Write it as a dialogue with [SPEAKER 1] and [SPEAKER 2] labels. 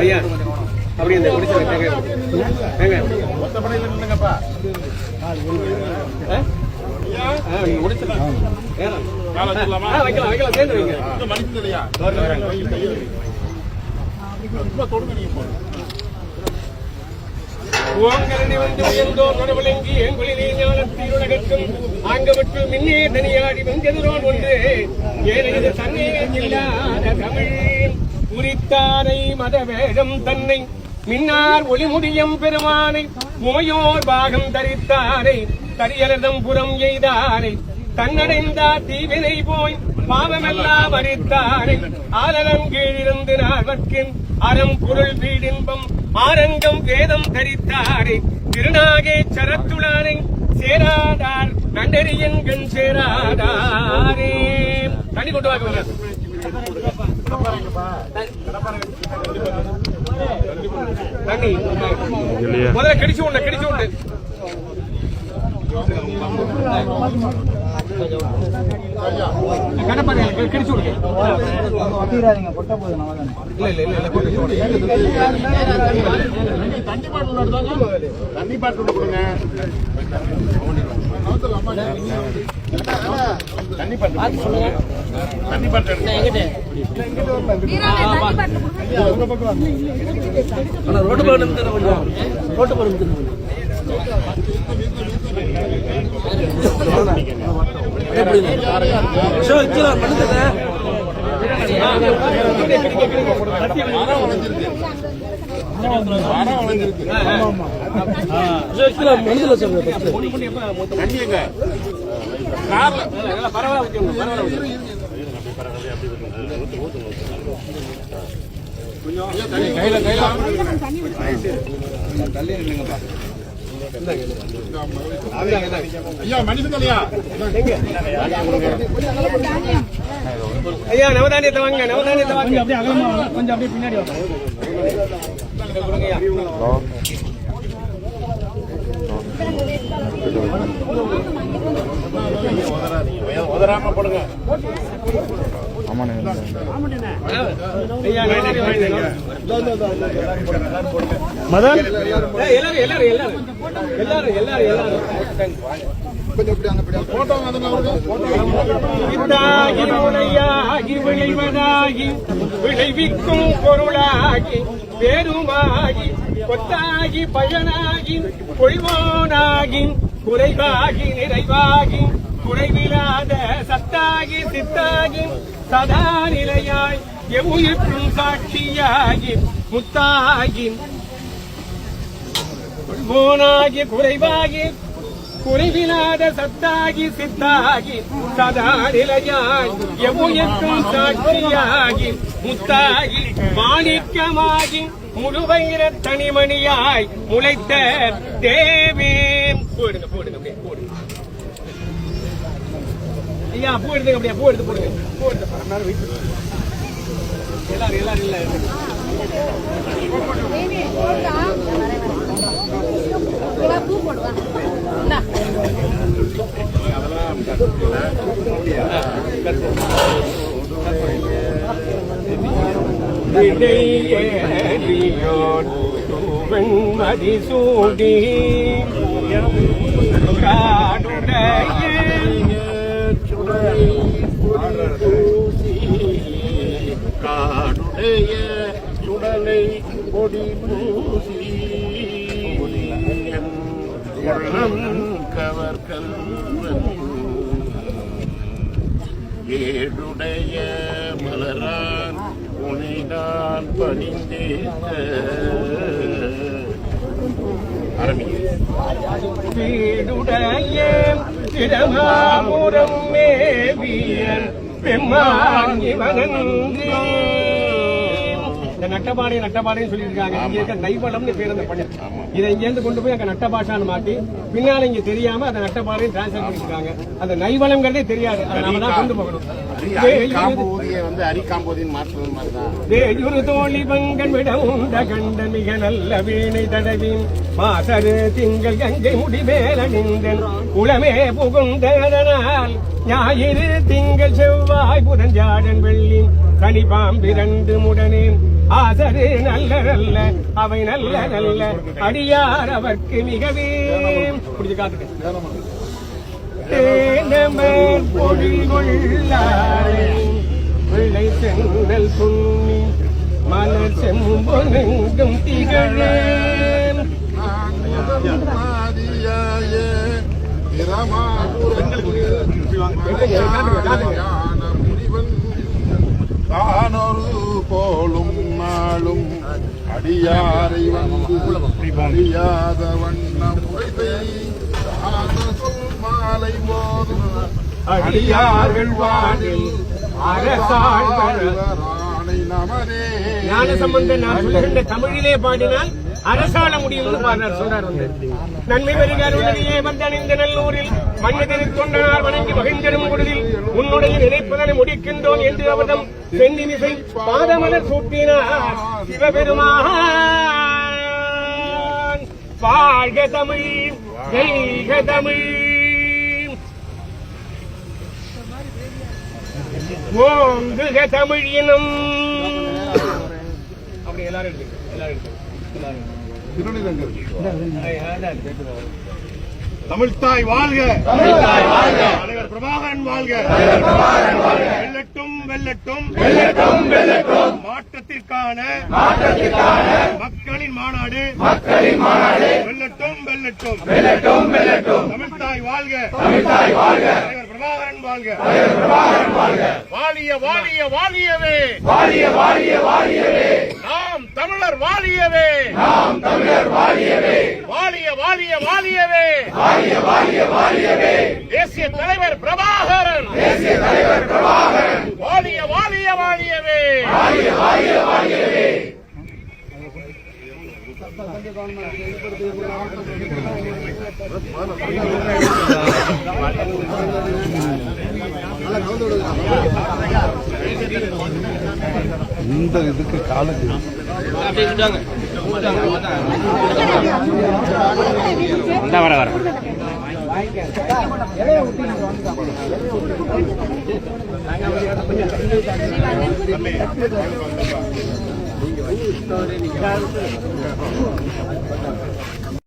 [SPEAKER 1] ஐயா அப்படி இந்த குடிச்சு வைக்கலாம் சேர்ந்து ஓங்கரணி வந்து உயர்ந்தோர் நடுவிளங்கி எங்குளிலே ஞானத்தீருலகற்றும் ஆங்கவற்று மின்னே தனியாடி வெங்கெதிரோன் ஒன்று ஏனையது தன்னே இல்லாத தமிழ் குறித்தாரை மதவேடம் தன்னை மின்னார் ஒளிமுடியம் பெருமானை உமையோர் பாகம் தரித்தாரை தரியரதம் புறம் எய்தாரை தன்னடைந்தார் தீவினை போய் பாவமெல்லாம் அறித்தாரை ஆலனம் கீழிருந்து நால்வர்க்கின் அறம் பொருள் வீடின்பம் ஆரங்கம் வேதம் தரித்தாரை திருநாகே சரத்துளாரை சேராதார் நண்டறியன் கண் சேராதாரே. தண்ணி கொண்டு வாங்க. தண்ணி முதல்ல கடிச்சு உண்டு கடப்பாரு கடிச்சு விடுங்க.
[SPEAKER 2] தண்ணி பாட்டு கொடுங்க. தண்ணி பாட்டு ரோட்டு போகணும்.
[SPEAKER 1] ஐயா நவதானியத்தை வாங்க. கொஞ்சம் அப்படியே பின்னாடி வாங்க.
[SPEAKER 2] போடுங்க.
[SPEAKER 1] மதன் எல்லாரும் விளைவதாகி விளைவிக்கும் பொருளாகி பெருமாகி கொத்தாகி பயனாகி கொள்வோனாகி குறைவாகி நிறைவாகி குறைவில்லாத சத்தாகி சித்தாகி சதா நிலையாய் எவ்வுயிர்க்கும் சாட்சியாகி முத்தாகி கொள்வோனாகி குறைவாகி குறைவில்லாத சத்தாகி சித்தாகி சதா நிலையாய் எவ்வுயிர்க்கும் சாட்சியாகி முத்தாகி மாணிக்கமாகி முழுவயிர தனிமணியாய் முளைத்த தேவே. போடுங்க அப்படியே போடுங்க. ஐயா பூ எடுத்துங்க. அப்படியே பூ எடுத்து போடுங்க. எல்லாரும் இல்ல பூ போடுவா. வெண்மதி சூடி
[SPEAKER 2] காடுடைய சுடலை பொடி பூசி கவர்கள் ஏடுடைய மலரான் உனைதான் பணிந்தேத்த
[SPEAKER 1] வீடுடைய திடமாபுரம் மேவியன் பெம்மான் இவனன்றே. இந்த நட்டபாடைன்னு சொல்லியிருக்காங்க. இங்க இருக்க நைவளம்னு பேர் அந்த பண்ணு. இதை இங்கேருந்து கொண்டு போய் அங்க நட்டபாஷான்னு மாத்தி பின்னால இங்க தெரியாம அந்த நட்டபாடையும் டிரான்ஸ்ஃபர் பண்ணிருக்காங்க. அந்த நைவளம்ங்கிறதே தெரியாது. அதை நாம தான் கொண்டு போகணும். தோழி பங்கன் விட உண்ட கண்ட மிக நல்ல வீணை தடவின் மாசரு திங்கள் கங்கை முடிவேலணிந்தன் உளமே புகுந்ததனால் ஞாயிறு திங்கள் செவ்வாய் புதஞ்சாடன் வெள்ளி கனிபாம்பிரண்டு முடனே ஆசரு நல்ல நல்ல அவை நல்ல நல்ல அடியார் அவர்க்கு மிகவே புடிச்சு காத்துக்க பொழிகொள்ளாரே பிள்ளை செங்கல் புண்ணி மலர் செம்பொனெங்கும் திகழே
[SPEAKER 3] தானொரு போலும் நாளும் அடியாரை வந்து அடியாத வண்ணம் சொல் மாலை போதும்
[SPEAKER 1] அடியார்கள் வானில் அரசாணை
[SPEAKER 3] நமதே
[SPEAKER 1] ஞானசம்பந்தன் நான் சொல்லுகின்ற தமிழிலே பாடினால் அரசாள முடியும்னு பாடினார் சொல்றார். நன்மை வருகிறே வந்தணிந்த நல்லூரில் மன்னதில் தொண்டனால் வணங்கி மகிழ்ந்தரும் குடில் உன்னுடைய நினைப்பதனை முடிக்கின்றோம் என்று அவதம் சென்னிமிசை பாதமலர் சூட்டினார் சிவபெருமான். வாழ்க தமிழ் ஜெய்க தமிழ் ஓங்குக தமிழ் இனம். அப்படி எல்லாரும் எடுத்துக்க
[SPEAKER 3] தமிழ்தாய் வாழ்க, தலைவர் பிரபாகரன் வாழ்க, வெல்லட்டும் வெல்லட்டும் வெல்லட்டும் மாற்றத்திற்கான மக்களின் மாநாடு வெல்லட்டும் வெல்லட்டும் தமிழ்தாய் வாழ்க, தலைவர் பிரபாகரன் வாழ்க, வாழிய வாழிய வாழியவே நாம் தமிழர் வாழியவே வாழிய வாழிய வாழியவே தேசிய தலைவர் பிரபாகரன் வாழிய வாழிய வாழியவே
[SPEAKER 4] இந்த இதுக்கு காலத்து வர